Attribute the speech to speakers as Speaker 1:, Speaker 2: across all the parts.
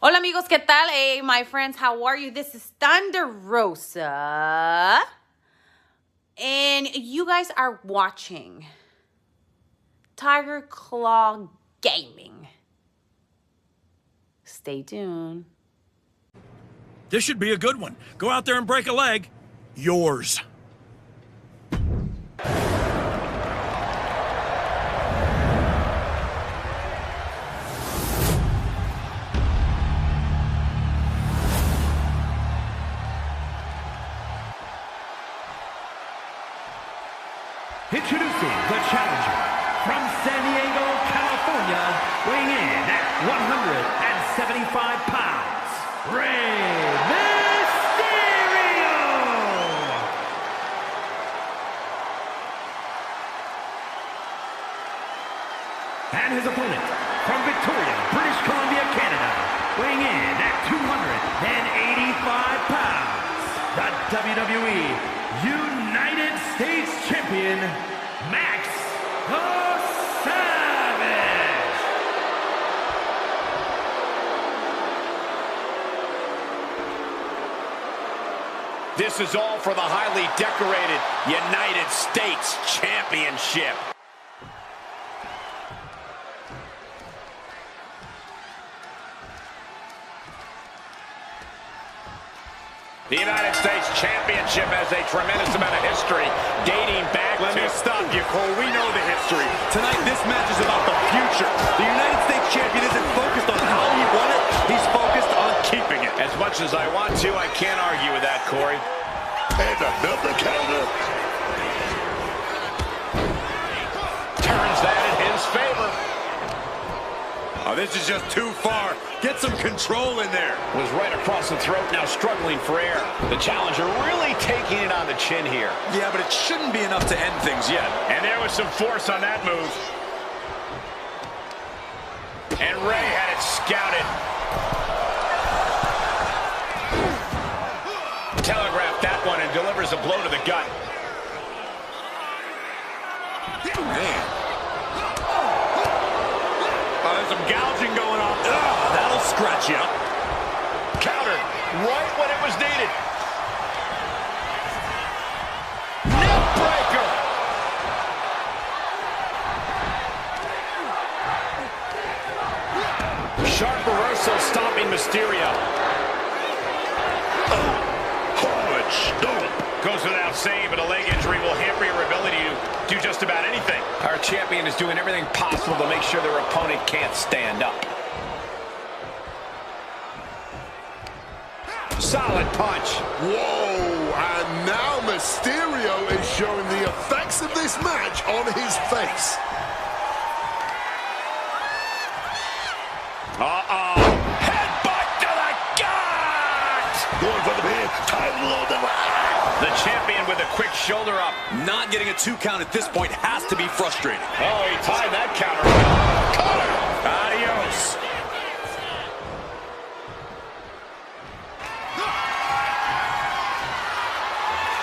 Speaker 1: Hola amigos, ¿qué tal? Hey, my friends, how are you? This is Thunder Rosa. And you guys are watching Tiger Claw Gaming. Stay tuned.
Speaker 2: This should be a good one. Go out there and break a leg. Yours.
Speaker 3: Introducing the challenger from San Diego, California, weighing in at 175 pounds, Rey Mysterio! And his opponent from Victoria, British Columbia, Canada, weighing in at 285 pounds, the WWE United States Champion, Max the Savage!
Speaker 4: This is all for the highly decorated United States Championship. The United States Championship has a tremendous amount of history dating back to...
Speaker 5: Let me stop you, Cole. We know the history. Tonight, this match is about the future. The United States Champion isn't focused on how he won it. He's focused on keeping it.
Speaker 4: As much as I want to, I can't argue with that, Corey.
Speaker 5: And another counter.
Speaker 4: Turns that in his favor.
Speaker 5: Oh, this is just too far. Get some control in there.
Speaker 4: Was right across the throat, now struggling for air. The challenger really taking it on the chin here.
Speaker 5: Yeah, but it shouldn't be enough to end things yet.
Speaker 4: And there was some force on that move. And Rey had it scouted. Telegraphed that one and delivers a blow to the gut.
Speaker 5: Man. There's some gouging going on. That'll scratch you up.
Speaker 4: Counter right when it was needed. Neck breaker. Sharp reversal stopping Mysterio.
Speaker 5: Hard stomp.
Speaker 4: Goes without saying, but a leg injury will hamper your ability to do just about anything. Our champion is doing everything possible to make sure their opponent can't stand up. Solid punch.
Speaker 6: Whoa, and now Mysterio is showing the effects of this match on his face.
Speaker 4: Uh-oh. Headbutt to the gut!
Speaker 5: Going for the pin. Time low the
Speaker 4: The champion with a quick shoulder up.
Speaker 5: Not getting a 2 count at this point has to be frustrating.
Speaker 4: Oh, he timed that counter. Cutter. Adios.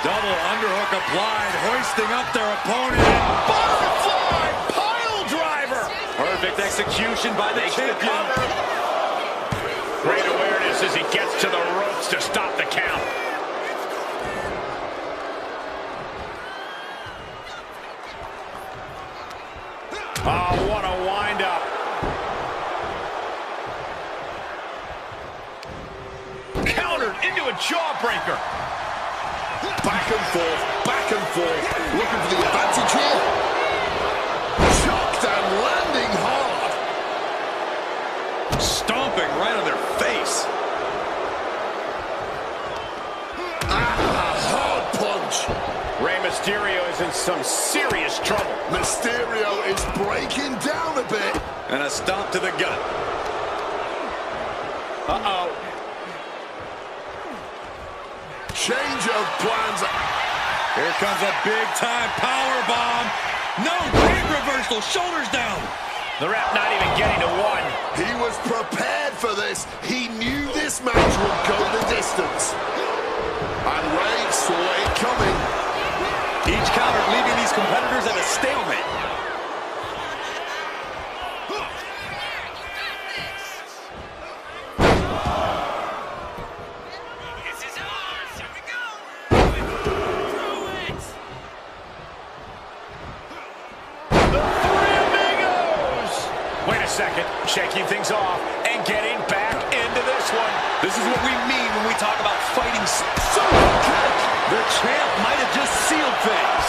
Speaker 5: Double underhook applied, hoisting up their opponent.
Speaker 4: Butterfly pile driver.
Speaker 5: Perfect execution by the champion.
Speaker 4: Great awareness as he gets to the ropes to stop the count. Oh, what a wind-up. Countered into a jawbreaker.
Speaker 6: Back and forth, looking for the advantage here. Shocked and landing hard.
Speaker 5: Stomping right on their face.
Speaker 6: Hard punch.
Speaker 4: Rey Mysterio is in some serious trouble.
Speaker 6: Mysterio is breaking down a bit.
Speaker 5: And a stomp to the gut.
Speaker 4: Uh-oh.
Speaker 6: Change of plans.
Speaker 5: Here comes a big-time power bomb. No, great reversal, shoulders down.
Speaker 4: The ref not even getting to one.
Speaker 6: He was prepared for this. He knew this match would go the distance. And Rey saw it coming.
Speaker 5: Each counter leaving these competitors at a stalemate.
Speaker 4: shaking things off and getting back into this one.
Speaker 5: This is what we mean when we talk about fighting so good. The champ might have just sealed things.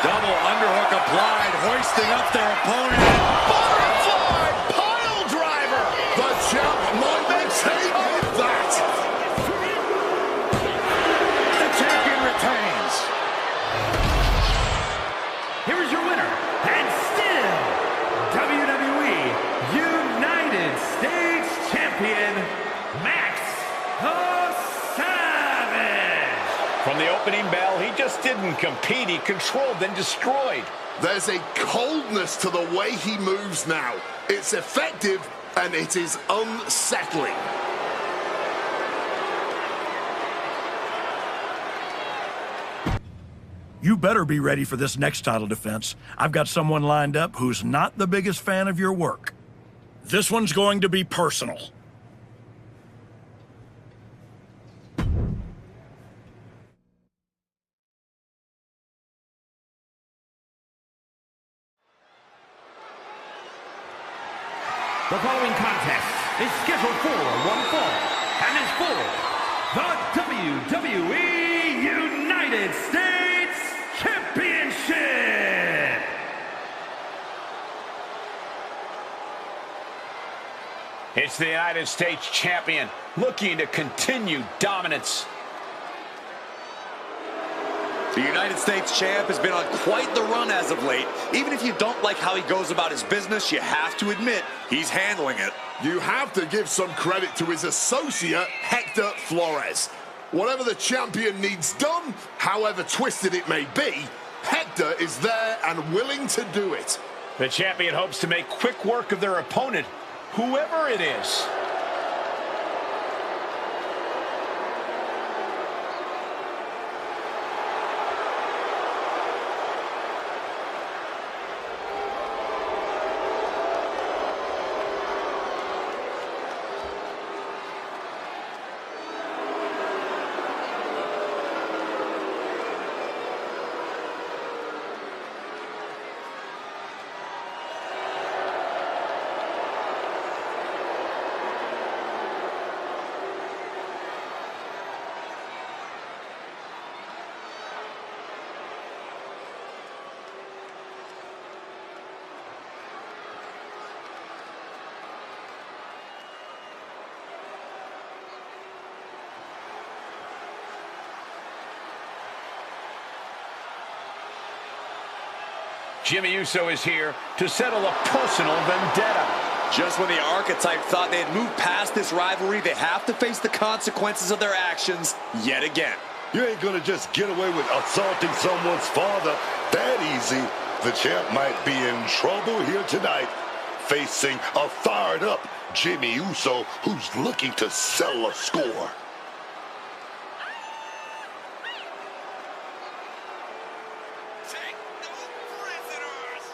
Speaker 5: Double underhook applied, hoisting up their opponent.
Speaker 6: Butterfly pile driver. The champ might maintain that.
Speaker 3: The champion retains. Here is your winner, and still WWE United States Champion, Max the Savage.
Speaker 4: From the opening bell, he just didn't compete. He controlled and destroyed.
Speaker 6: There's a coldness to the way he moves now. It's effective and it is unsettling.
Speaker 2: You better be ready for this next title defense. I've got someone lined up who's not the biggest fan of your work. This one's going to be personal.
Speaker 3: The following contest is scheduled for one fall and is for the WWE United States Championship.
Speaker 4: It's the United States Champion looking to continue dominance.
Speaker 5: The United States champ has been on quite the run as of late. Even if you don't like how he goes about his business, you have to admit he's handling it.
Speaker 6: You have to give some credit to his associate, Hector Flores. Whatever the champion needs done, however twisted it may be, Hector is there and willing to do it.
Speaker 4: The champion hopes to make quick work of their opponent, whoever it is. Jimmy Uso is here to settle a personal vendetta.
Speaker 5: Just when the archetype thought they had moved past this rivalry, they have to face the consequences of their actions yet again.
Speaker 7: You ain't gonna just get away with assaulting someone's father that easy. The champ might be in trouble here tonight, facing a fired-up Jimmy Uso who's looking to settle a score.
Speaker 3: Take no prisoners.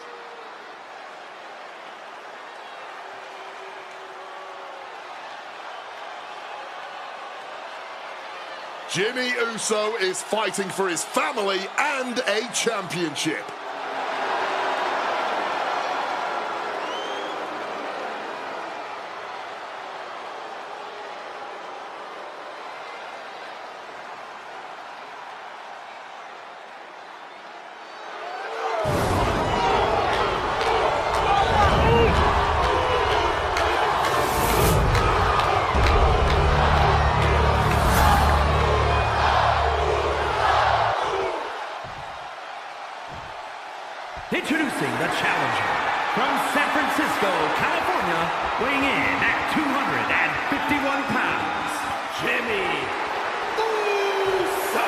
Speaker 6: Jimmy Uso is fighting for his family and a championship.
Speaker 3: Introducing the challenger from San Francisco, California, weighing in at 251 pounds, Jimmy Uso.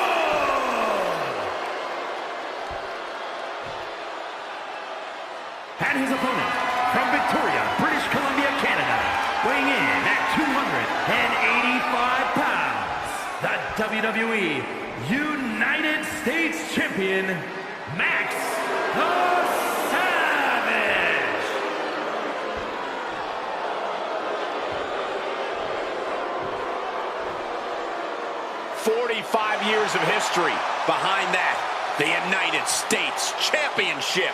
Speaker 3: And his opponent from Victoria, British Columbia, Canada, weighing in at 285 pounds, the WWE United States Champion, Max the Savage. "45
Speaker 4: years of history behind that.
Speaker 5: The United States Championship.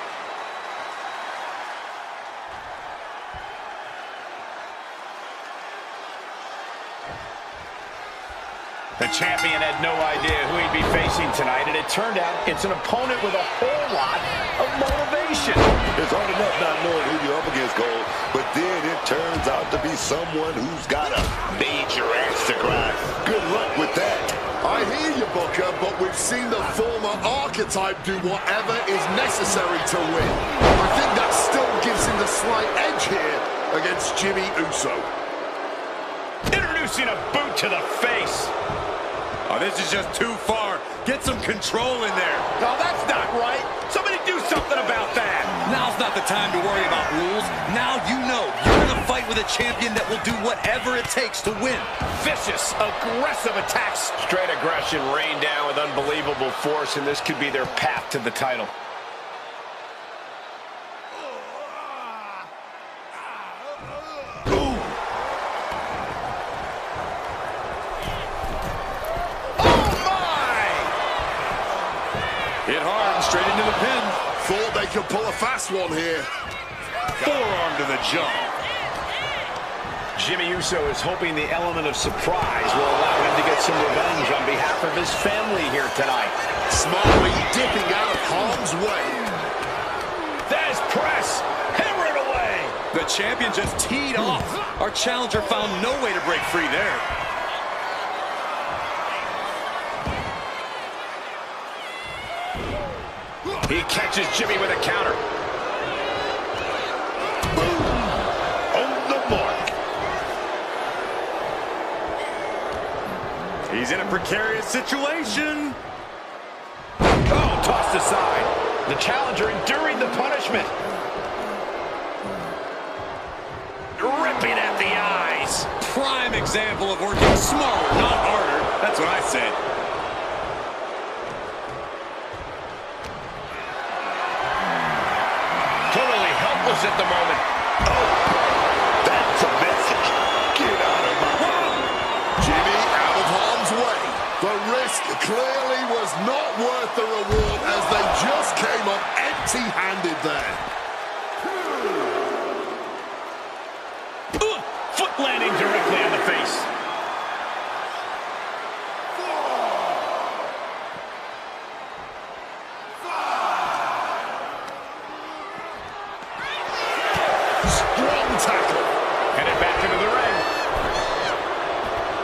Speaker 4: The champion had no idea who he'd be facing tonight, and it turned out it's an opponent with a whole lot of motivation.
Speaker 7: It's hard enough not knowing who you're up against, Cole, but then it turns out to be someone who's got a major axe to grind. Good luck with that.
Speaker 6: I hear you, Booker, but we've seen the former archetype do whatever is necessary to win. I think that still gives him the slight edge here against Jimmy Uso.
Speaker 4: Introducing a boot to the face.
Speaker 5: Oh, this is just too far. Get some control in there.
Speaker 4: No, that's not right. Somebody do something about that.
Speaker 5: Now's not the time to worry about rules. Now you know you're going to fight with a champion that will do whatever it takes to win.
Speaker 4: Vicious, aggressive attacks. Straight aggression rained down with unbelievable force, and this could be their path to the title.
Speaker 5: Hit hard and straight into the pin.
Speaker 6: Thought they could pull a fast one here.
Speaker 5: Forearm to the jaw.
Speaker 4: Jimmy Uso is hoping the element of surprise will allow him to get some revenge on behalf of his family here tonight.
Speaker 6: Smartly dipping out of harm's way.
Speaker 4: There's press. Hammer it away.
Speaker 5: The champion just teed off. Our challenger found no way to break free there.
Speaker 4: He catches Jimmy with a counter.
Speaker 7: Boom. On the mark.
Speaker 5: He's in a precarious situation.
Speaker 4: Oh, tossed aside. The challenger enduring the punishment. Ripping at the eyes.
Speaker 5: Prime example of working smarter, not harder. That's what I said.
Speaker 4: Totally helpless at the moment.
Speaker 7: Oh, that's a message. Get out of my way.
Speaker 6: Jimmy out of harm's way. The risk clearly was not worth the reward as they just came up empty-handed there.
Speaker 4: Foot landing directly on the face.
Speaker 6: Strong tackle.
Speaker 4: Headed back into the ring.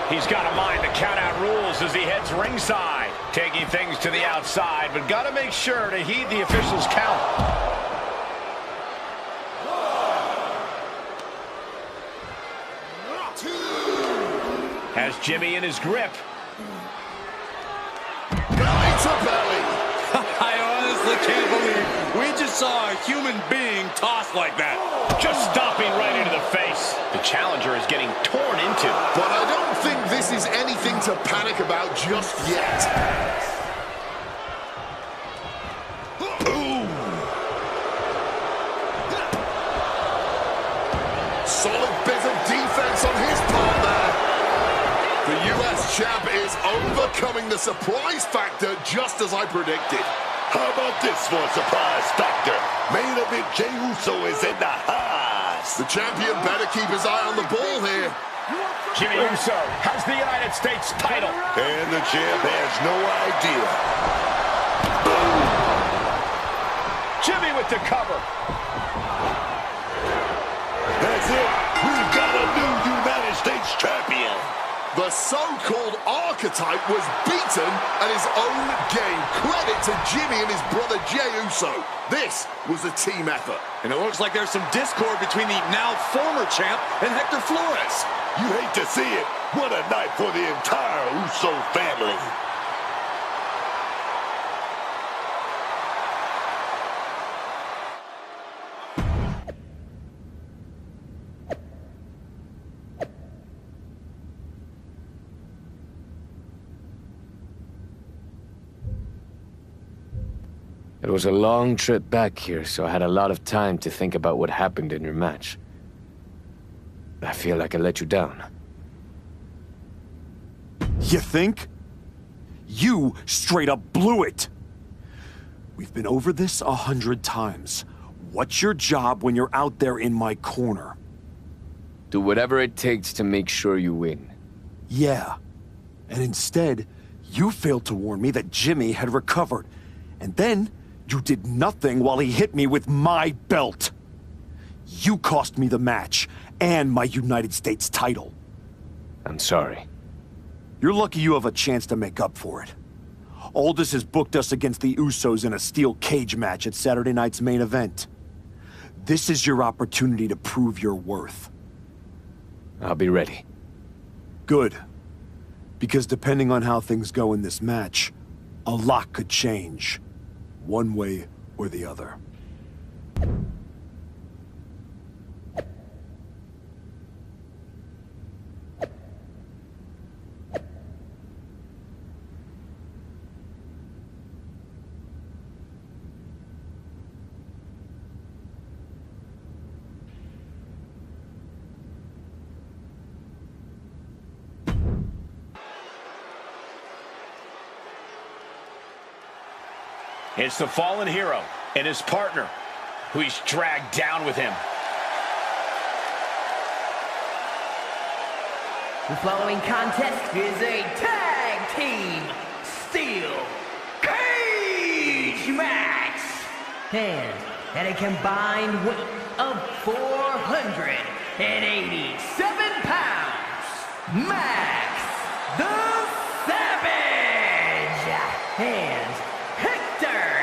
Speaker 4: He's got a mind to count out rules as he heads ringside. Taking things to the outside, but got to make sure to heed the official's count. Has Jimmy in his grip.
Speaker 6: Belly to belly.
Speaker 5: I honestly can't believe we just saw a human being tossed like that.
Speaker 4: Just stomping right into the face. The challenger is getting torn into.
Speaker 6: But I don't think this is anything to panic about just yet.
Speaker 7: Boom.
Speaker 6: Solid bit of defense on his part there. The US champ is overcoming the surprise factor just as I predicted.
Speaker 7: How about this for a surprise factor? Main event Jey Uso is in the house.
Speaker 6: The champion better keep his eye on the ball here.
Speaker 4: Jimmy Uso has the United States title.
Speaker 7: And the champ has no idea.
Speaker 4: Jimmy with the cover.
Speaker 7: That's it. We've got a new United States champion.
Speaker 6: The so-called archetype was beaten at his own game. Credit to Jimmy and his brother Jey Uso. This was a team effort.
Speaker 5: And it looks like there's some discord between the now former champ and Hector Flores.
Speaker 7: You hate to see it. What a night for the entire Uso family.
Speaker 8: It was a long trip back here, so I had a lot of time to think about what happened in your match. I feel like I let you down.
Speaker 9: You think? You straight up blew it. We've been over this 100 times. What's your job when you're out there in my corner?
Speaker 8: Do whatever it takes to make sure you win.
Speaker 9: Yeah. And instead, you failed to warn me that Jimmy had recovered. And then, you did nothing while he hit me with my belt. You cost me the match, and my United States title.
Speaker 8: I'm sorry.
Speaker 9: You're lucky you have a chance to make up for it. Aldous has booked us against the Usos in a steel cage match at Saturday night's main event. This is your opportunity to prove your worth.
Speaker 8: I'll be ready.
Speaker 9: Good. Because depending on how things go in this match, a lot could change. One way or the other.
Speaker 4: It's the fallen hero and his partner who he's dragged down with him.
Speaker 10: The following contest is a tag team steel cage match. And at a combined weight of 487 pounds, Max the Savage and Hector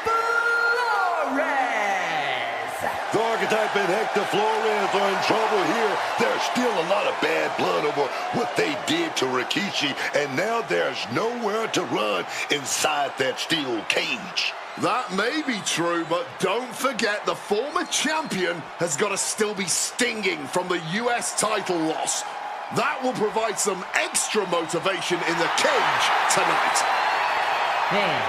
Speaker 10: Flores.
Speaker 7: The Archetype and Hector Flores are in trouble here. There's still a lot of bad blood over what they did to Rikishi, and now there's nowhere to run inside that steel cage.
Speaker 6: That may be true, but don't forget the former champion has got to still be stinging from the US title loss. That will provide some extra motivation in the cage tonight.
Speaker 10: And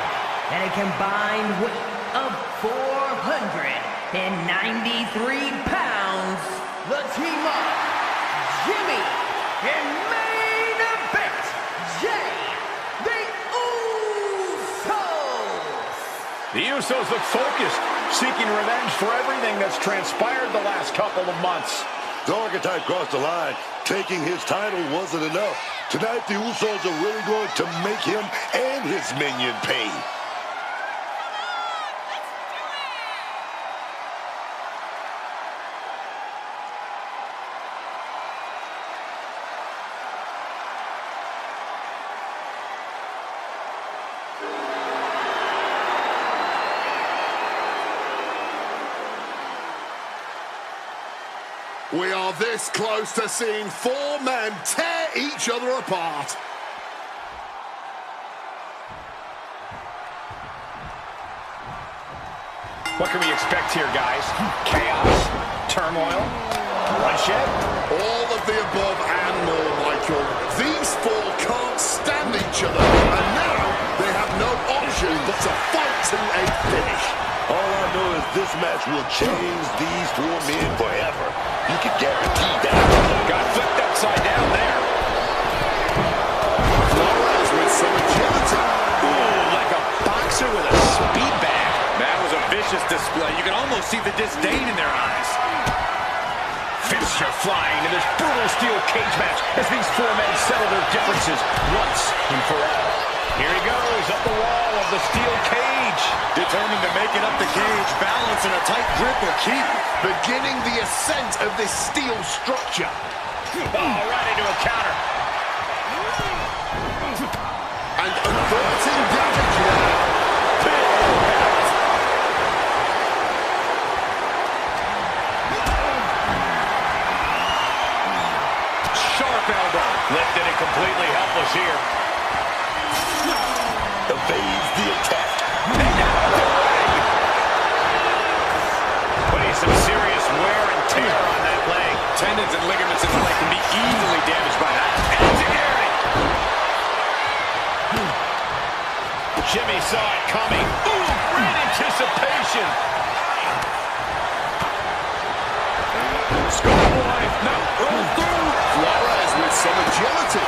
Speaker 10: at a combined weight of 493 pounds, the team of Jimmy and main event Jay, the Usos.
Speaker 4: The Usos look focused, seeking revenge for everything that's transpired the last couple of months.
Speaker 7: The Archetype crossed the line. Taking his title wasn't enough. Tonight, the Usos are really going to make him and his minion pay.
Speaker 6: We are this close to seeing four men tear each other apart.
Speaker 4: What can we expect here, guys? Chaos? Turmoil? Bloodshed?
Speaker 6: All of the above and more, Michael. These four can't stand each other, and now they have no option but to fight to a finish.
Speaker 7: All I know is this match will change these four men forever. You can guarantee that.
Speaker 4: Got flipped upside down there.
Speaker 6: Flores with some agility.
Speaker 4: Ooh, like a boxer with a speed bag. That was a vicious display. You can almost see the disdain in their eyes. Finisher flying in this brutal steel cage match as these four men settle their differences once and for all. Here he goes, up the wall of the steel cage.
Speaker 5: Determined to make it up the cage, balance and a tight grip will keep.
Speaker 6: Beginning the ascent of this steel structure.
Speaker 4: Oh, right into a counter.
Speaker 6: And averting damage now.
Speaker 4: Sharp elbow. Lifted and completely helpless here.
Speaker 7: Evades the attack.
Speaker 4: Putting some serious wear and tear on that leg. Tendons and ligaments in the leg can be easily damaged by that. Jimmy saw it coming. Ooh, great anticipation. Schoolboy, no, roll through.
Speaker 6: Flores with some agility.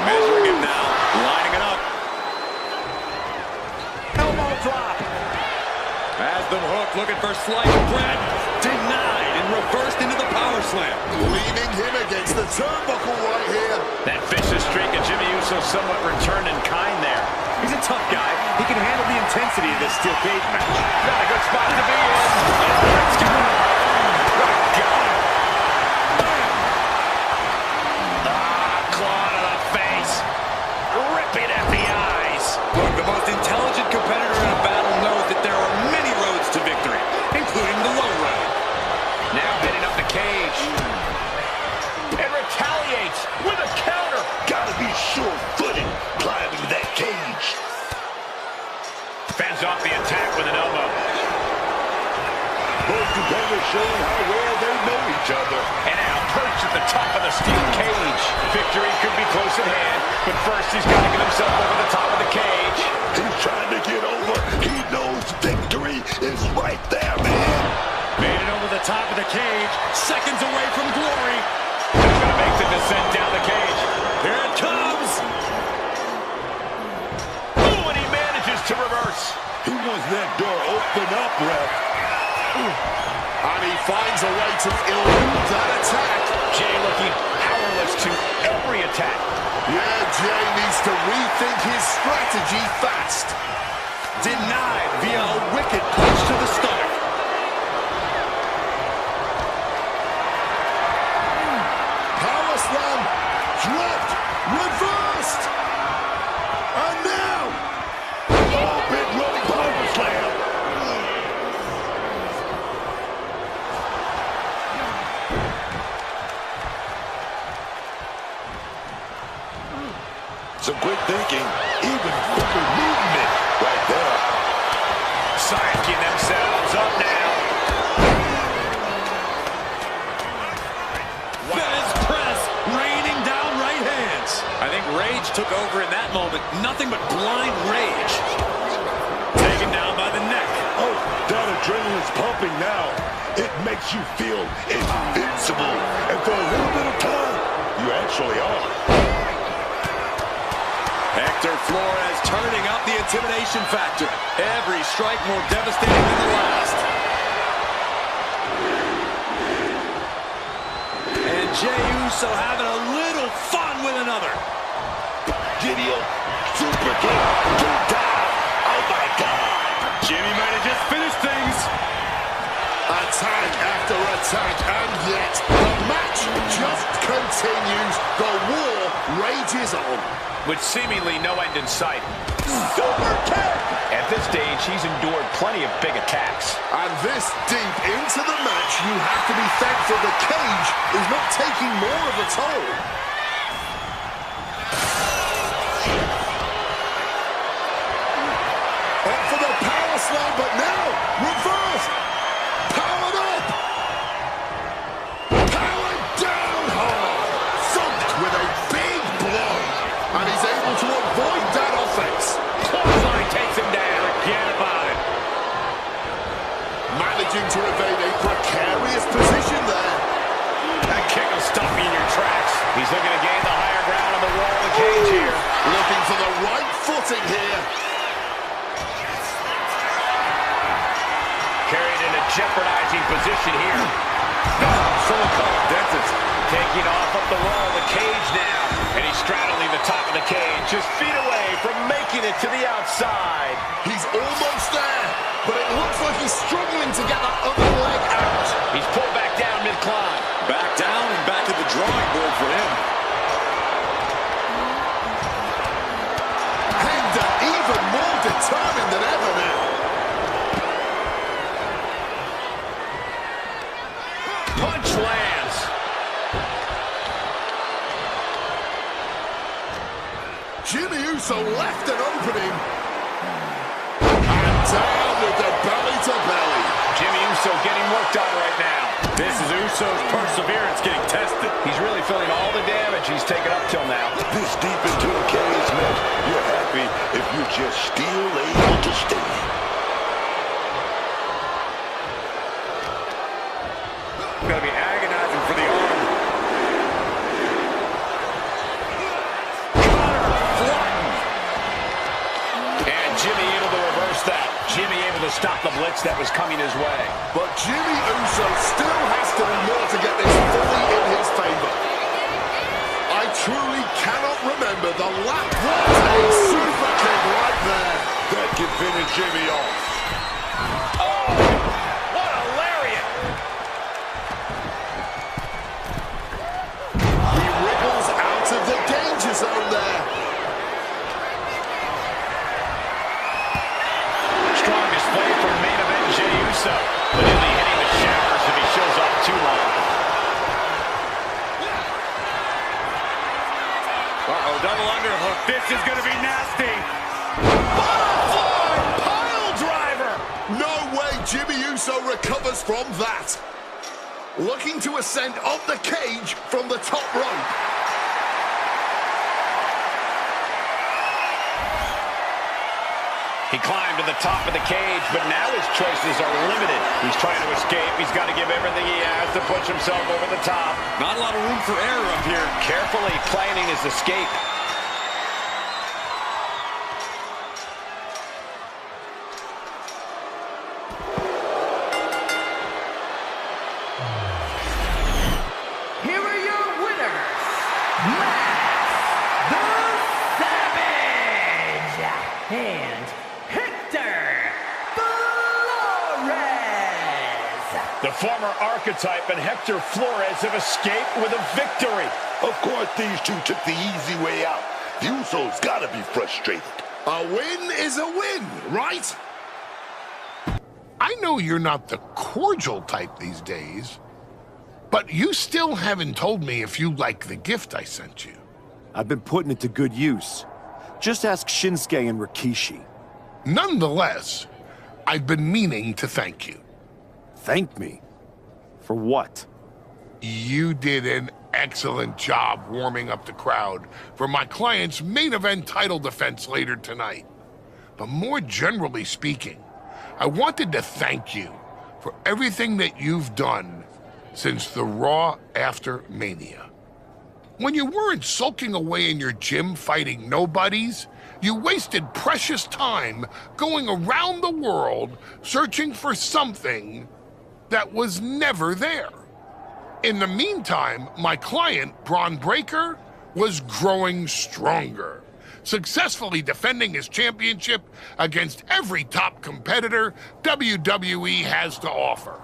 Speaker 4: Measuring him now, lining it up. Elbow drop. Has them hooked, looking for slice bread. Denied and reversed into the power slam.
Speaker 6: Leaning him against the turnbuckle right here.
Speaker 4: That vicious streak of Jimmy Uso somewhat returned in kind there. He's a tough guy. He can handle the intensity of this steel cage match. Not a good spot to be in. Let's go. What a God. Claw to the face. Ripping at the eyes. Look, the most intelligent competitor in a battle knows that there are many roads to victory, including the low road. Now heading up the cage. And retaliates with a counter.
Speaker 7: Gotta be sure-footed climbing that cage.
Speaker 4: Fends off the attack with an elbow.
Speaker 7: Both competitors showing how well they know each other.
Speaker 4: And now perched at the top of the steel cage. Victory could be close at hand, but first he's got to get himself over the top of the cage.
Speaker 7: He's trying to get over. He knows victory is right there, man.
Speaker 4: Made it over the top of the cage. Seconds away from glory. He's going to make the descent down the cage. Here it comes. Oh, and he manages to reverse.
Speaker 7: He wants that door open up, ref.
Speaker 6: And he finds a way to elude that attack.
Speaker 4: Jay looking powerless to every attack.
Speaker 6: Yeah, Jay needs to rethink his strategy fast.
Speaker 4: Denied via a wicked punch to the stomach.
Speaker 6: Power slam, dropped, reversed. And now,
Speaker 7: Oh, big running power slam. Some quick thinking, even quicker movement right there.
Speaker 4: Psyching themselves up now. Fez press, raining down right hands. I think rage took over in that moment. Nothing but blind rage. Taken down by the neck.
Speaker 7: Oh, that adrenaline's pumping now. It makes you feel invincible. And for a little bit of time, you actually are.
Speaker 4: Hector Flores turning up the intimidation factor. Every strike more devastating than the last. And Jey Uso having a little fun with another.
Speaker 7: Gideon, super kick, two down. Oh my God.
Speaker 4: Jimmy might have just finished things.
Speaker 6: attack after attack, and yet the match just continues. The war rages on.
Speaker 4: With seemingly no end in sight. Super kick! At this stage, he's endured plenty of big attacks.
Speaker 6: And this deep into the match, you have to be thankful the cage is not taking more of a toll. Up for the power slam, but now reversed. Powered up. Powered down hard. Thumped with a big blow. And he's able to avoid that offense.
Speaker 4: Clothesline takes him down. Forget about it.
Speaker 6: Managing to evade a precarious position there.
Speaker 4: That kick will stop you in your tracks. He's looking to gain the higher ground on the wall of the cage here.
Speaker 6: Looking for the right footing here.
Speaker 4: Carried in a jeopardizing position here. Full dentist. Taking off up the wall of the cage now. And he's straddling the top of the cage, just feet away from making it to the outside.
Speaker 6: He's almost there, but it looks like he's struggling to get that other leg out.
Speaker 4: He's pulled back down mid-climb. Back down and back to the drawing board for him.
Speaker 6: Hector even more determined than ever now.
Speaker 4: Punch lands.
Speaker 6: Jimmy Uso left an opening. And down with the belly to belly.
Speaker 4: Jimmy Uso getting worked on right now. This is Uso's perseverance getting tested. He's really feeling all the damage he's taken up till now.
Speaker 7: This deep into a cage match, you're happy if you're just still able to stay.
Speaker 4: Gonna be agonizing for the arm. to stop the blitz that was coming his way.
Speaker 6: But Jimmy Uso still has to do more to get this fully in his favor. I truly cannot remember the last a super kick right there.
Speaker 7: That can finish Jimmy off.
Speaker 4: Oh, what a lariat.
Speaker 6: He wriggles out of the danger zone there.
Speaker 4: Strong display from main event Jey Uso, but he'll be hitting the showers if he shows up too long. Uh-oh, double underhook. This is going to be nasty. Butterfly pile driver.
Speaker 6: No way Jimmy Uso recovers from that. Looking to ascend up the cage from the top rope.
Speaker 4: He climbed to the top of the cage, but now his choices are limited. He's trying to escape. He's got to give everything he has to push himself over the top.
Speaker 5: Not a lot of room for error up here.
Speaker 4: Carefully planning his escape.
Speaker 10: Here are your winners, Max the Savage and Hector Flores.
Speaker 4: The former archetype and Hector Flores have escaped with a victory.
Speaker 7: Of course, these two took the easy way out. The Usos gotta be frustrated.
Speaker 6: A win is a win, right?
Speaker 11: I know you're not the cordial type these days, but you still haven't told me if you like the gift I sent you.
Speaker 9: I've been putting it to good use. Just ask Shinsuke and Rikishi.
Speaker 11: Nonetheless, I've been meaning to thank you.
Speaker 9: Thank me? For what?
Speaker 11: You did an excellent job warming up the crowd for my client's main event title defense later tonight. But more generally speaking, I wanted to thank you for everything that you've done since the Raw after Mania. When you weren't sulking away in your gym fighting nobodies, you wasted precious time going around the world searching for something that was never there. In the meantime, my client, Braun Breaker, was growing stronger, successfully defending his championship against every top competitor WWE has to offer.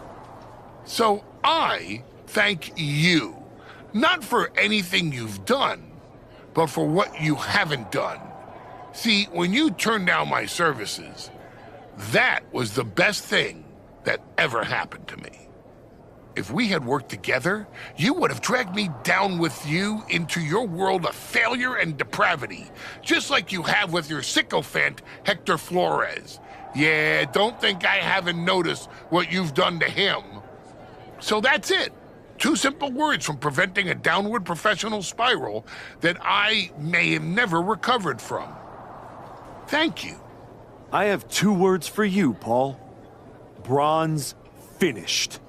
Speaker 11: So I thank you, not for anything you've done, but for what you haven't done. See, when you turned down my services, that was the best thing that ever happened to me. If we had worked together, you would have dragged me down with you into your world of failure and depravity, just like you have with your sycophant, Hector Flores. Yeah, don't think I haven't noticed what you've done to him. So that's it. 2 simple words from preventing a downward professional spiral that I may have never recovered from. Thank you.
Speaker 9: I have 2 words for you, Paul. Braun's finished.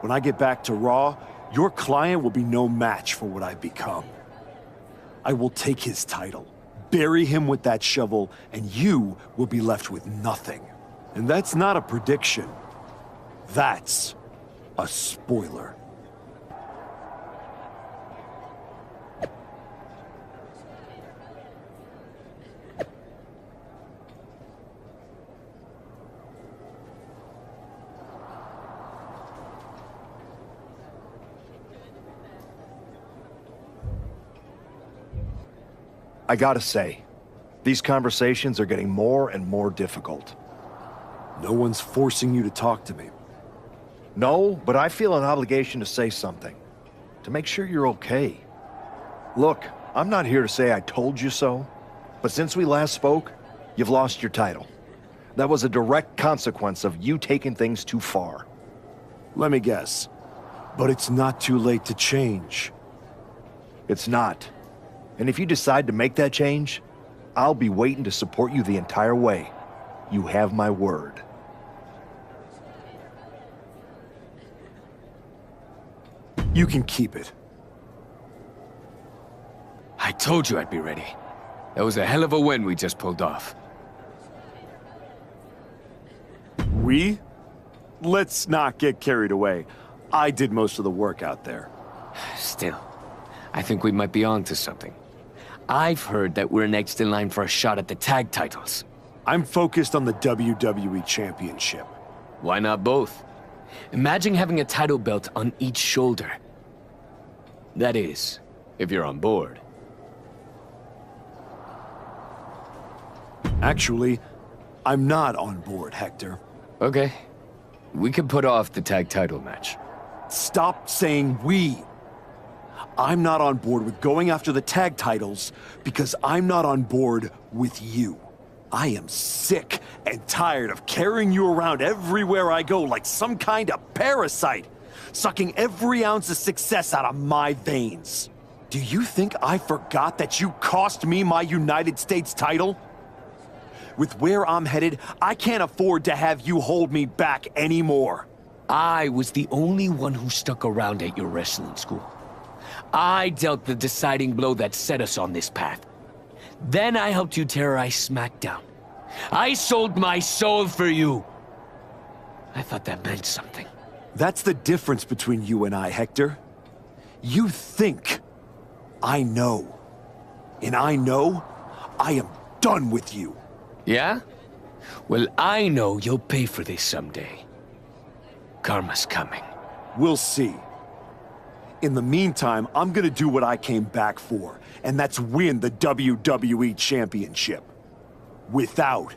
Speaker 9: When I get back to Raw, your client will be no match for what I've become. I will take his title, bury him with that shovel, and you will be left with nothing. And that's not a prediction. That's a spoiler.
Speaker 12: I gotta say, these conversations are getting more and more difficult.
Speaker 9: No one's forcing you to talk to me.
Speaker 12: No, but I feel an obligation to say something. To make sure you're okay. Look, I'm not here to say I told you so, but since we last spoke, you've lost your title. That was a direct consequence of you taking things too far.
Speaker 9: Let me guess. But it's not too late to change.
Speaker 12: It's not. And if you decide to make that change, I'll be waiting to support you the entire way. You have my word.
Speaker 9: You can keep it.
Speaker 8: I told you I'd be ready. That was a hell of a win we just pulled off.
Speaker 9: We? Let's not get carried away. I did most of the work out there.
Speaker 8: Still, I think we might be onto something. I've heard that we're next in line for a shot at the tag titles.
Speaker 9: I'm focused on the WWE Championship.
Speaker 8: Why not both? Imagine having a title belt on each shoulder. That is, if you're on board.
Speaker 9: Actually, I'm not on board, Hector.
Speaker 8: Okay. We could put off the tag title match.
Speaker 9: Stop saying we. I'm not on board with going after the tag titles because I'm not on board with you. I am sick and tired of carrying you around everywhere I go like some kind of parasite, sucking every ounce of success out of my veins. Do you think I forgot that you cost me my United States title? With where I'm headed, I can't afford to have you hold me back anymore.
Speaker 8: I was the only one who stuck around at your wrestling school. I dealt the deciding blow that set us on this path. Then I helped you terrorize SmackDown. I sold my soul for you. I thought that meant something.
Speaker 9: That's the difference between you and I, Hector. You think I know. And I know I am done with you.
Speaker 8: Yeah? Well, I know you'll pay for this someday. Karma's coming.
Speaker 9: We'll see. In the meantime, I'm gonna do what I came back for, and that's win the WWE Championship. Without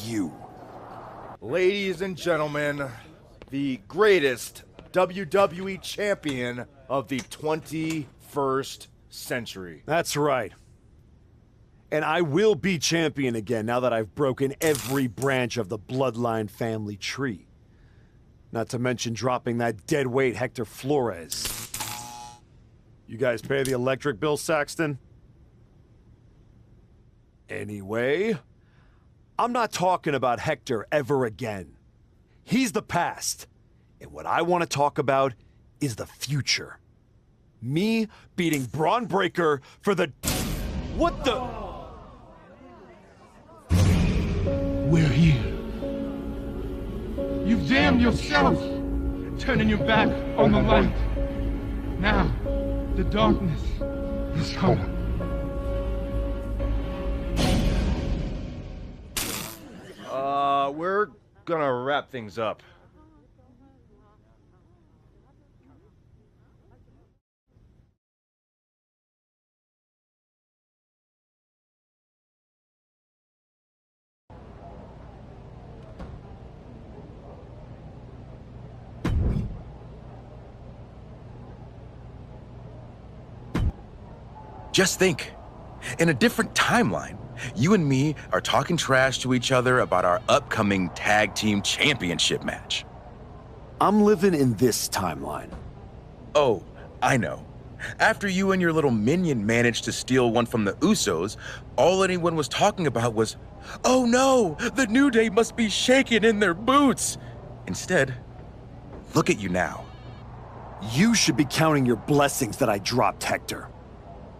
Speaker 9: you.
Speaker 13: Ladies and gentlemen, the greatest WWE Champion of the 21st century.
Speaker 9: That's right. And I will be champion again now that I've broken every branch of the Bloodline family tree. Not to mention dropping that deadweight Hector Flores. You guys pay the electric bill, Saxton? Anyway, I'm not talking about Hector ever again. He's the past. And what I want to talk about is the future. Me beating Braun Breaker for the... What the...
Speaker 14: We're here. You've damned yourself, turning your back on the light. Now, the darkness is coming.
Speaker 13: We're gonna wrap things up.
Speaker 4: Just think, in a different timeline, you and me are talking trash to each other about our upcoming tag team championship match.
Speaker 9: I'm living in this timeline.
Speaker 4: Oh, I know. After you and your little minion managed to steal one from the Usos, all anyone was talking about was, oh no, the New Day must be shaking in their boots. Instead, look at you now.
Speaker 9: You should be counting your blessings that I dropped, Hector.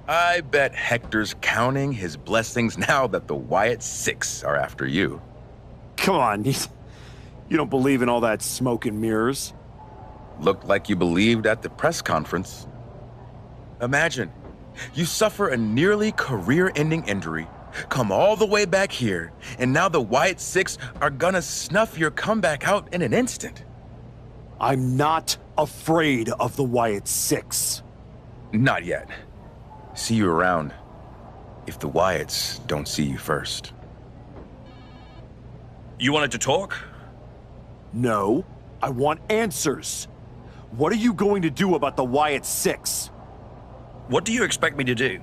Speaker 4: I bet Hector's counting his blessings now that the Wyatt Six are after you.
Speaker 9: Come on, you don't believe in all that smoke and mirrors?
Speaker 4: Looked like you believed at the press conference. Imagine, you suffer a nearly career-ending injury, come all the way back here, and now the Wyatt Six are gonna snuff your comeback out in an instant.
Speaker 9: I'm not afraid of the Wyatt Six.
Speaker 4: Not yet. See you around, if the Wyatts don't see you first.
Speaker 15: You wanted to talk?
Speaker 9: No, I want answers. What are you going to do about the Wyatt Six?
Speaker 15: What do you expect me to do?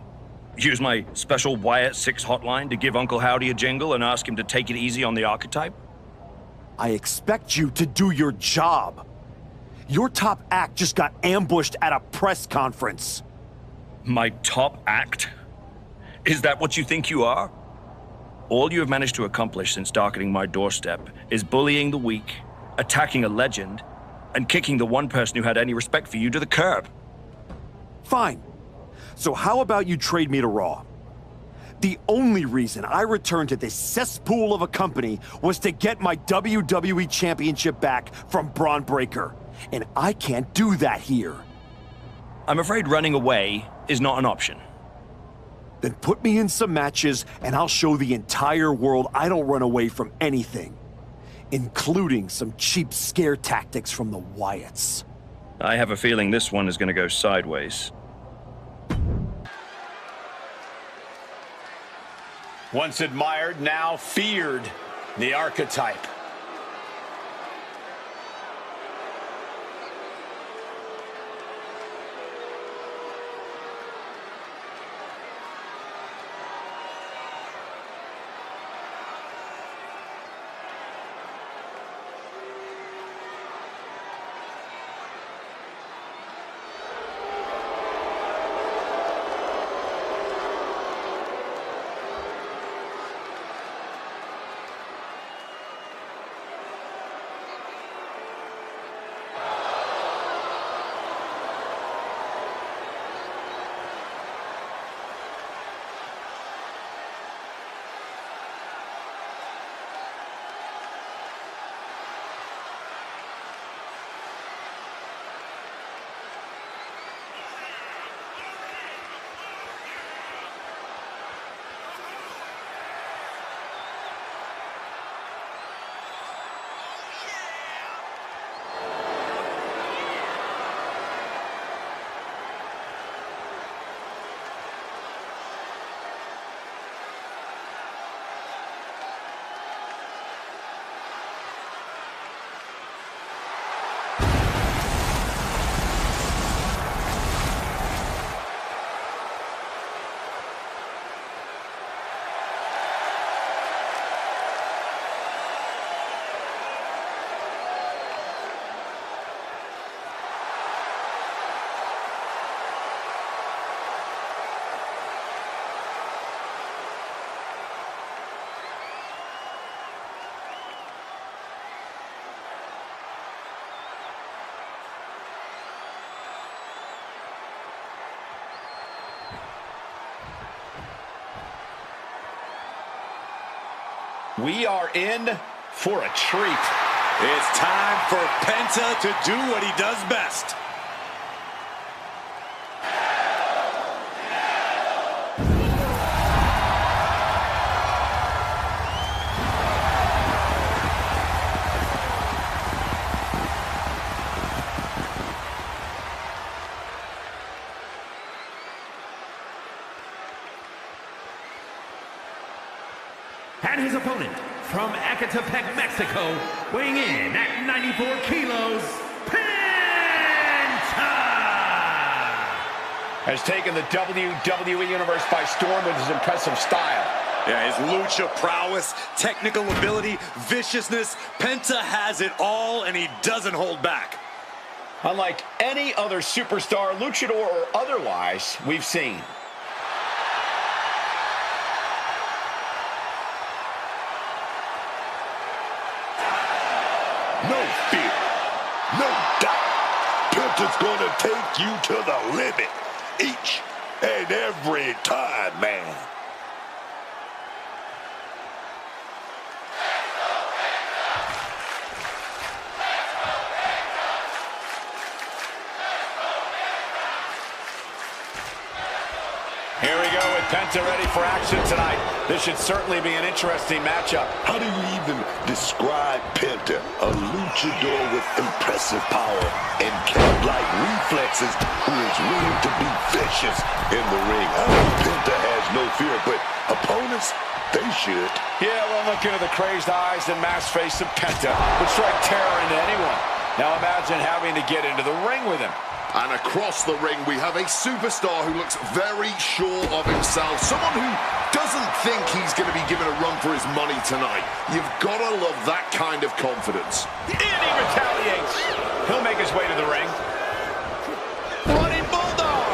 Speaker 15: Use my special Wyatt Six hotline to give Uncle Howdy a jingle and ask him to take it easy on the archetype?
Speaker 9: I expect you to do your job. Your top act just got ambushed at a press conference.
Speaker 15: My top act? Is that what you think you are? All you have managed to accomplish since darkening my doorstep is bullying the weak, attacking a legend, and kicking the one person who had any respect for you to the curb.
Speaker 9: Fine. So how about you trade me to Raw? The only reason I returned to this cesspool of a company was to get my WWE Championship back from Braun Breaker. And I can't do that here.
Speaker 15: I'm afraid running away is not an option.
Speaker 9: Then put me in some matches, and I'll show the entire world I don't run away from anything. Including some cheap scare tactics from the Wyatts.
Speaker 15: I have a feeling this one is going to go sideways.
Speaker 4: Once admired, now feared. The archetype. We are in for a treat. It's time for Penta to do what he does best.
Speaker 3: And his opponent, from Ecatepec, Mexico, weighing in at 94 kilos, Penta!
Speaker 4: Has taken the WWE Universe by storm with his impressive style. Yeah, his lucha prowess, technical ability, viciousness. Penta has it all, and he doesn't hold back. Unlike any other superstar, luchador or otherwise, we've seen.
Speaker 7: No fear, no doubt. Penta's gonna take you to the limit each and every time, man.
Speaker 4: Here we go with Penta ready for action tonight. This should certainly be an interesting matchup.
Speaker 7: How do you even describe Penta? A luchador with impressive power and cat-like reflexes who is willing to be vicious in the ring. I know Penta has no fear, but opponents, they should.
Speaker 4: Yeah, well, look into the crazed eyes and masked face of Penta would strike terror into anyone. Now imagine having to get into the ring with him.
Speaker 6: And across the ring, we have a superstar who looks very sure of himself. Someone who doesn't think he's going to be given a run for his money tonight. You've got to love that kind of confidence.
Speaker 4: And he retaliates. He'll make his way to the ring. Bloody Bulldog!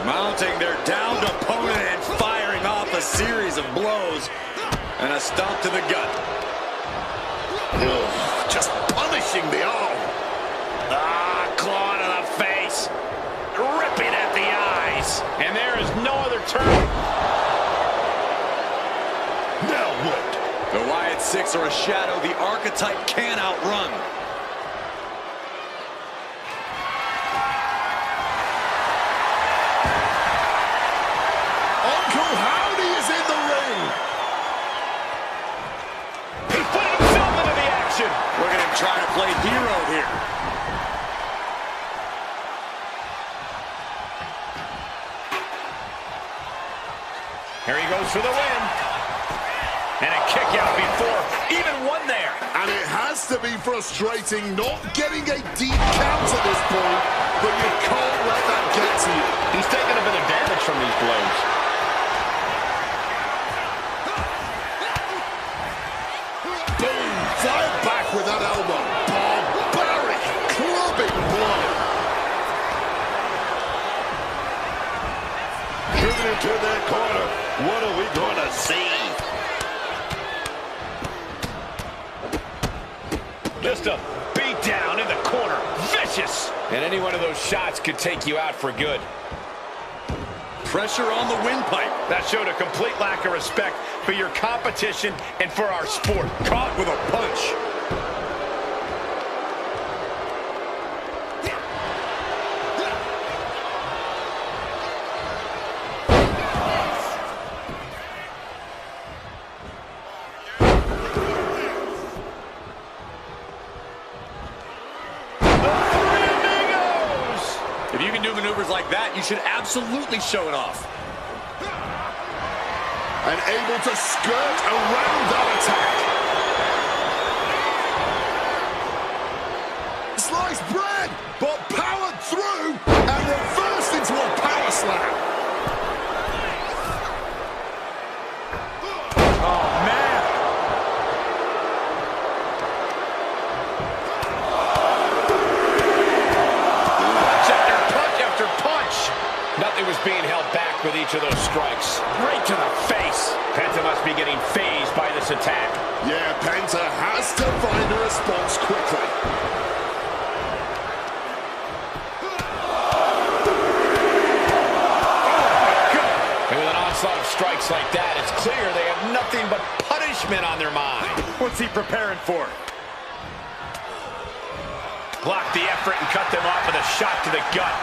Speaker 4: Mounting their downed opponent and firing off a series of blows. And a stomp to the gut.
Speaker 6: Just punishing the arm.
Speaker 4: Claw to the face. Ripping at the eyes. And there is no other turn. Elite Six are a shadow the archetype can outrun.
Speaker 6: Uncle Howdy is in the ring.
Speaker 4: He's putting himself into the action. Look at him trying to play hero here. Here he goes for the win. And a kick out before even one there.
Speaker 6: And it has to be frustrating not getting a deep count at this point, but you can't let that get to you.
Speaker 4: He's taking a bit of damage from these blows.
Speaker 6: Boom! Fired back with that elbow. Barbaric clubbing blow.
Speaker 7: Driven into that corner. What are we going to see?
Speaker 4: Just a beat down in the corner. Vicious. And any one of those shots could take you out for good. Pressure on the windpipe. That showed a complete lack of respect for your competition and for our sport. Caught with a punch. If you can do maneuvers like that, you should absolutely show it off.
Speaker 6: And able to skirt around that attack. Sliced bread, but powered through and reversed into a power slam.
Speaker 4: Oh, man. Nothing was being held back with each of those strikes. Right to the face. Penta must be getting phased by this attack.
Speaker 6: Yeah, Penta has to find a response quickly.
Speaker 4: And with an onslaught of strikes like that, it's clear they have nothing but punishment on their mind. What's he preparing for? Block the effort and cut them off with a shot to the gut.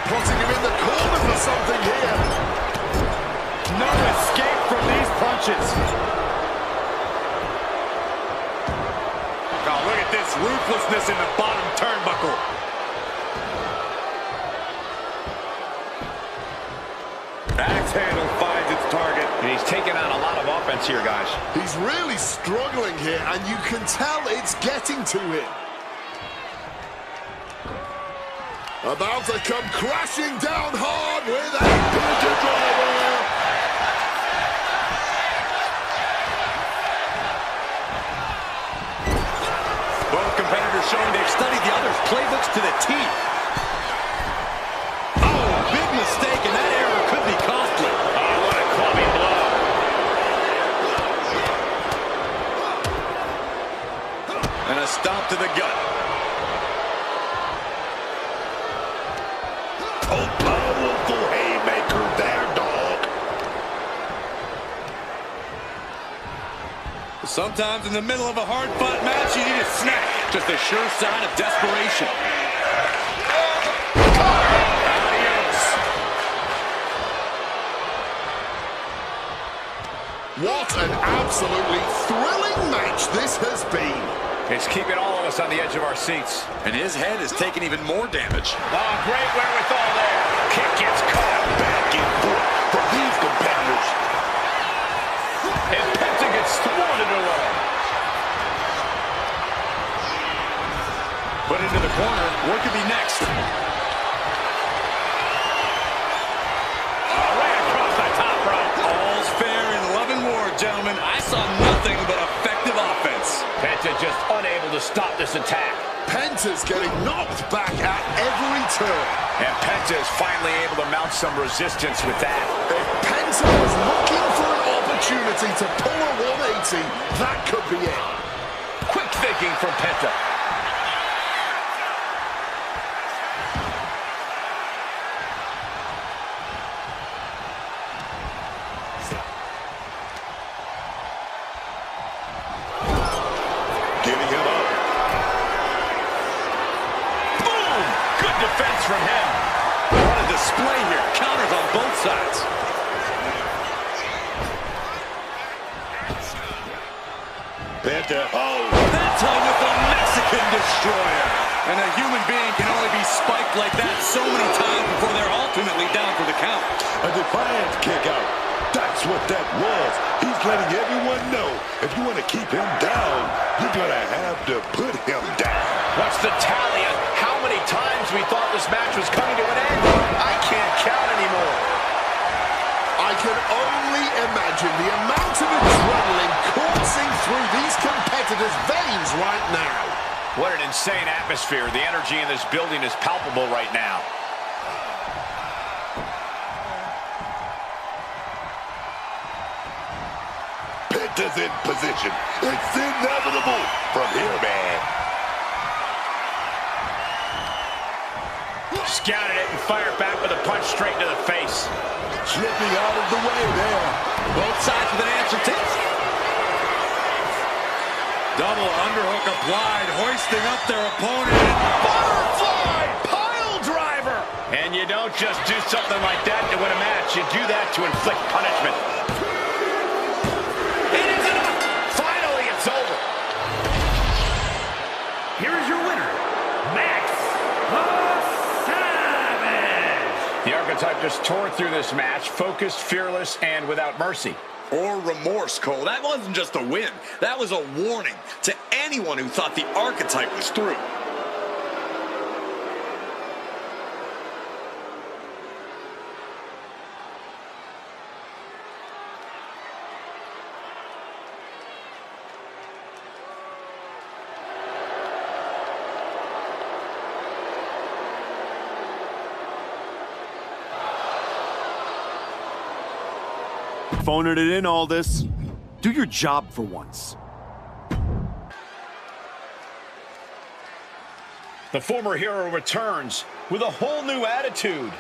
Speaker 6: Putting him in the corner for something here.
Speaker 4: No escape from these punches. Oh, look at this ruthlessness in the bottom turnbuckle. Axe handle finds its target. And he's taking on a lot of offense here, guys.
Speaker 6: He's really struggling here, and you can tell it's getting to him. About to come crashing down hard with a pincher driver.
Speaker 4: Both competitors showing they've studied the other's playbooks to the T. Oh, big mistake, and that error could be costly. Oh, what a clubbing blow. And a stop to the gut.
Speaker 7: Oh, powerful haymaker there, dog.
Speaker 4: Sometimes in the middle of a hard-fought match, you need a snack. Just a sure sign of desperation.
Speaker 6: What an absolutely thrilling match this has been.
Speaker 4: It's keeping all of us on the edge of our seats. And his head is taking even more damage. Oh, great wherewithal there. Kick gets caught.
Speaker 7: Back and forth from these competitors.
Speaker 4: And Penta gets thwarted away. Put into the corner. What could be next? Right across the top rope. All's fair in love and war, gentlemen. I saw nothing but effective offense. Penta just unable to stop this attack.
Speaker 6: Penta's getting knocked back at every turn.
Speaker 4: And Penta is finally able to mount some resistance with that.
Speaker 6: If Penta was looking for an opportunity to pull a 180, that could be it.
Speaker 4: Quick thinking from Penta.
Speaker 7: Hector.
Speaker 5: Oh, Penta with the Mexican Destroyer. And a human being can only be spiked like that so many times before they're ultimately down for the count.
Speaker 7: A defiant kick out. That's what that was. He's letting everyone know if you want to keep him down, you're going to have to put him down.
Speaker 4: What's the tally on how many times we thought this match was coming to an end? I can't count anymore.
Speaker 6: I can only imagine the amount of adrenaline coursing through these competitors' veins right now.
Speaker 4: What an insane atmosphere. The energy in this building is palpable right now.
Speaker 7: Penta's in position. It's inevitable from here, man.
Speaker 4: Scouted it and fired back with a punch straight to the face.
Speaker 7: Slipping out of the way there.
Speaker 5: Both sides with an answer tip. Double underhook applied, hoisting up their opponent.
Speaker 4: Butterfly pile driver. And you don't just do something like that to win a match. You do that to inflict punishment. It is enough. Finally, it's over.
Speaker 3: Here is your winner, Max Savage.
Speaker 4: The archetype just tore through this match, focused, fearless, and without mercy.
Speaker 5: Or remorse, Cole. That wasn't just a win. That was a warning to anyone who thought the archetype was through.
Speaker 9: Phoning it in, all this. Do your job for once.
Speaker 4: The former hero returns with a whole new attitude.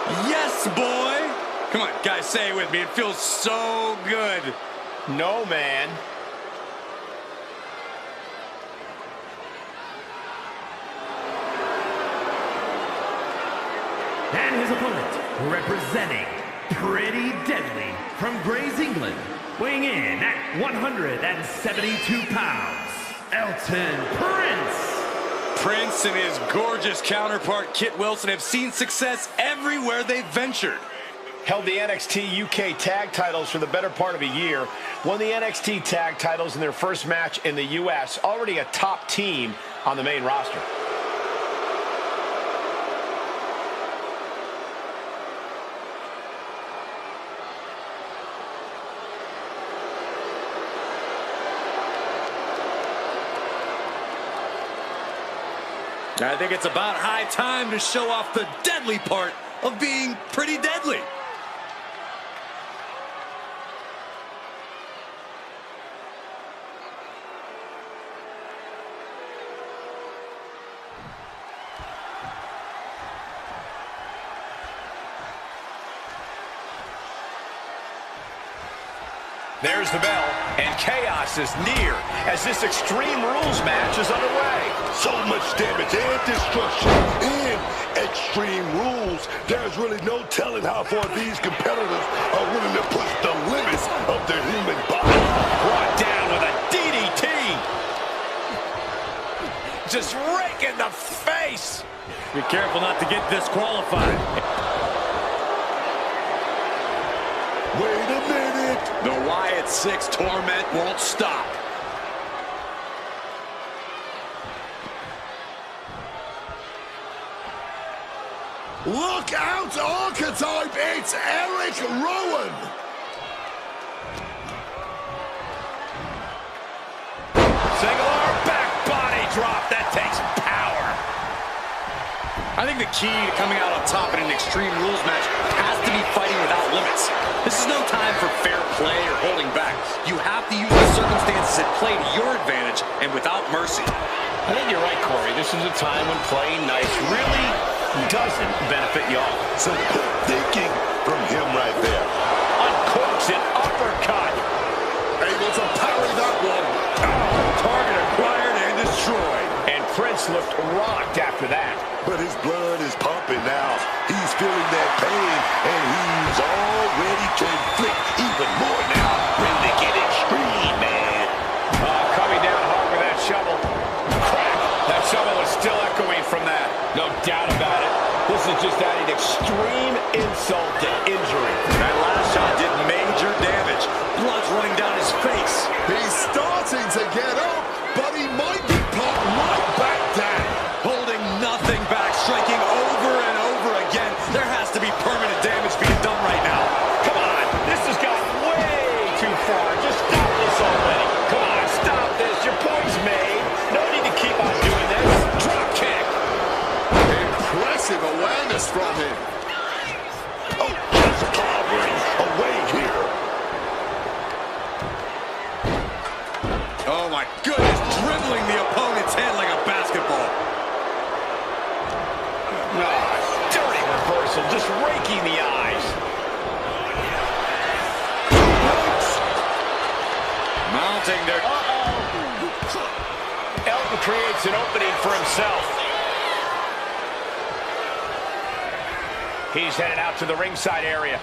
Speaker 5: Yes, boy! Come on, guys, say it with me. It feels so good.
Speaker 4: No, man.
Speaker 3: And his opponent, representing Pretty Deadly from Grays, England, weighing in at 172 pounds, Elton Prince.
Speaker 5: Prince and his gorgeous counterpart, Kit Wilson, have seen success everywhere they've ventured.
Speaker 4: Held the NXT UK tag titles for the better part of a year. Won the NXT tag titles in their first match in the US. Already a top team on the main roster.
Speaker 5: I think it's about high time to show off the deadly part of being pretty deadly.
Speaker 4: There's the bell, and chaos is near as this Extreme Rules match is underway.
Speaker 7: So much damage and destruction in Extreme Rules. There's really no telling how far these competitors are willing to push the limits of their human body.
Speaker 4: Brought down with a DDT. Just rake in the face.
Speaker 5: Be careful not to get disqualified.
Speaker 7: Wait a minute.
Speaker 4: The Wyatt 6 torment won't stop.
Speaker 6: Look out, Archetype! It's Eric Rowan!
Speaker 4: Single arm back body drop. That takes power. I think the key to coming out on top in an Extreme Rules match has to be fighting without limits. This is no time for fair play or holding back. You have to use the circumstances at play to your advantage and without mercy.
Speaker 5: I think you're right, Corey. This is a time when playing nice really doesn't benefit y'all.
Speaker 7: Some good thinking from him right there.
Speaker 4: Uncorks it, uppercut.
Speaker 6: Able to parry that one.
Speaker 4: Target acquired and destroyed. And Prince looked rocked after that.
Speaker 7: But his blood is pumping now. He's feeling that pain, and he's all ready to inflict even more now. Ready to get extreme, man.
Speaker 4: Coming down hard with that shovel. Crack. That shovel is still echoing from that.
Speaker 5: No doubt about it. This is just adding extreme insult to injury.
Speaker 4: That last shot did major damage. Blood's running down his face.
Speaker 6: He's starting to get up, but he might be put right back down.
Speaker 4: Holding nothing back, striking over and over again. There has to be permanent damage being done right now. Come on, this has got way too far. Just stop this already. Come on, stop this. Your point's made. No need to keep on doing this. Drop kick.
Speaker 6: Impressive awareness from him.
Speaker 7: Oh, just clobbering away here.
Speaker 4: Oh my goodness, dribbling the opponent's head like a basketball. Dirty reversal, just raking the eyes. Mounting their... Elton creates an opening for himself. He's headed out to the ringside area.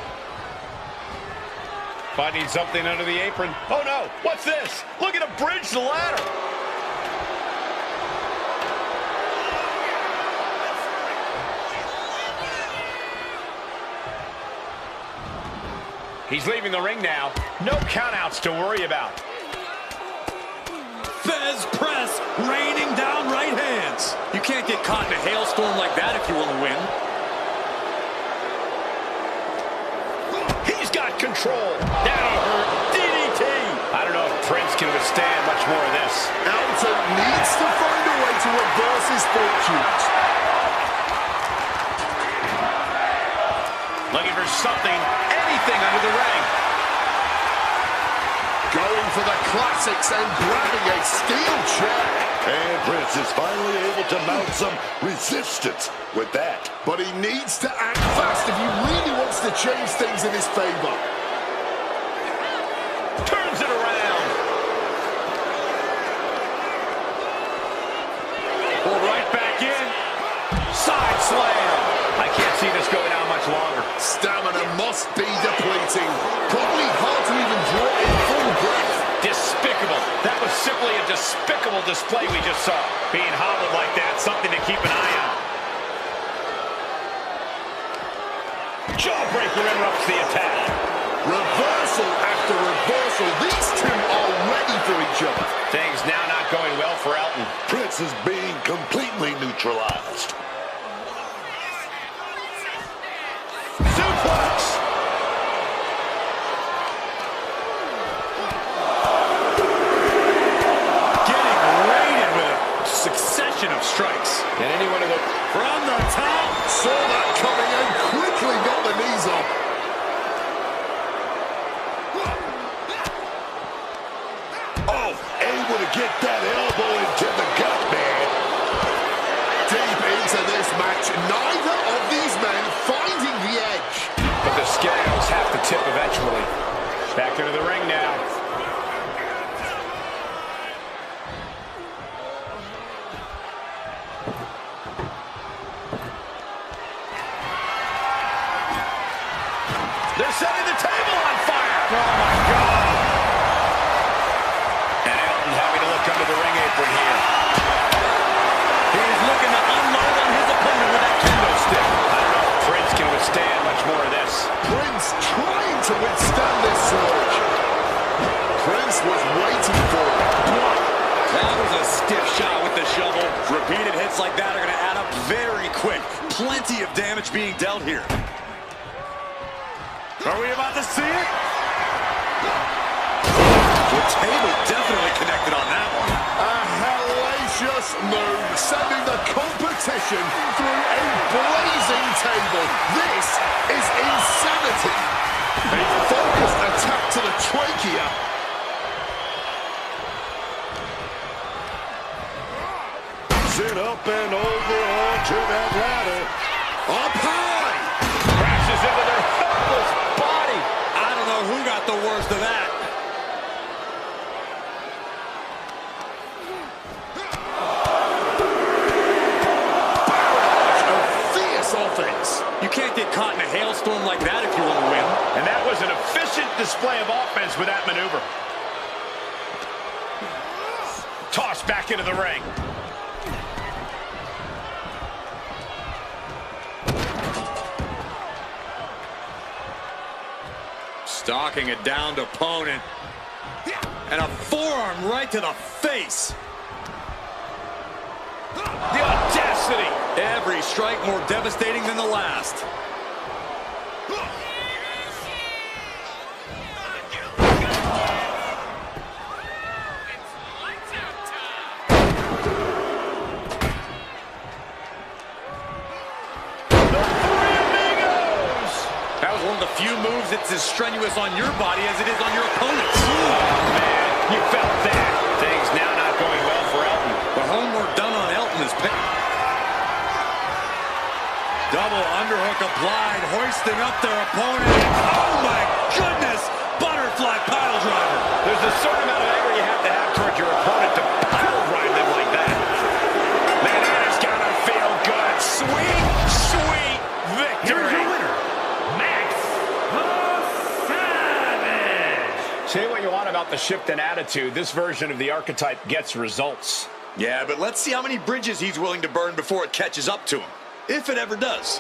Speaker 4: Finding something under the apron. Oh no, what's this? Look at him bridge the ladder. He's leaving the ring now. No countouts to worry about. Fez press, raining down right hands. You can't get caught in a hailstorm like that if you want to win. He's got control. That'll hurt. DDT. I don't know if Prince can withstand much more of this.
Speaker 6: Elton needs to find a way to reverse his fortunes.
Speaker 4: Looking for something, anything under the ring.
Speaker 6: Going for the classics and grabbing a steel chair.
Speaker 7: And Prince is finally able to mount some resistance with that.
Speaker 6: But he needs to act fast if he really wants to change things in his favor.
Speaker 4: Turns it around. Pulled right back in. Side slam. I can't see this going on much longer.
Speaker 6: Stamina must be depleting. Probably hard to even draw in full breath.
Speaker 4: Despicable. That was simply a despicable display we just saw. Being hobbled like that, something to keep an eye on. Jawbreaker interrupts the attack.
Speaker 6: Reversal after reversal. These two are ready for each other.
Speaker 4: Things now not going well for Elton.
Speaker 7: Prince is being completely neutralized.
Speaker 4: Suplex. Getting raided with a succession of strikes.
Speaker 5: And anyone
Speaker 4: Back into the ring now. They're setting the table on fire. Oh, my God. And Elton having to look under the ring apron here. He's looking to unload on his opponent with that kendo stick. I don't know if Prince can withstand much more of this.
Speaker 6: Prince trying to withstand this surge. Prince was waiting for it.
Speaker 4: That was a stiff shot with the shovel. Repeated hits like that are going to add up very quick. Plenty of damage being dealt here. Are we about to see it? The table definitely connected on that one.
Speaker 6: A hellacious move, sending the competition through a blazing table. This is insanity. A focused attack to the trachea.
Speaker 7: Sit up and over onto that ladder.
Speaker 6: Up high.
Speaker 4: Crashes into their helpless body. I don't know who got the worst of that.
Speaker 6: A fierce offense.
Speaker 4: You can't get caught in a hailstorm like that if you want to win. And that was an efficient display of offense with that maneuver. Tossed back into the ring. Stalking a downed opponent. And a forearm right to the face. The audacity. Every strike more devastating than the last. One of the few moves that's as strenuous on your body as it is on your opponent's. Oh, man, you felt that. Things now not going well for Elton. The homework done on Elton is paid. Double underhook applied, hoisting up their opponent. Oh, my goodness! Butterfly pile driver. There's a certain amount of anger you have to have towards your opponent to pile drive them like that. Man, that is gonna feel good. Sweet, sweet victory. Here's your winner. Say what you want about the shift in attitude. This version of the archetype gets results. Yeah, but let's see how many bridges he's willing to burn before it catches up to him. If it ever does.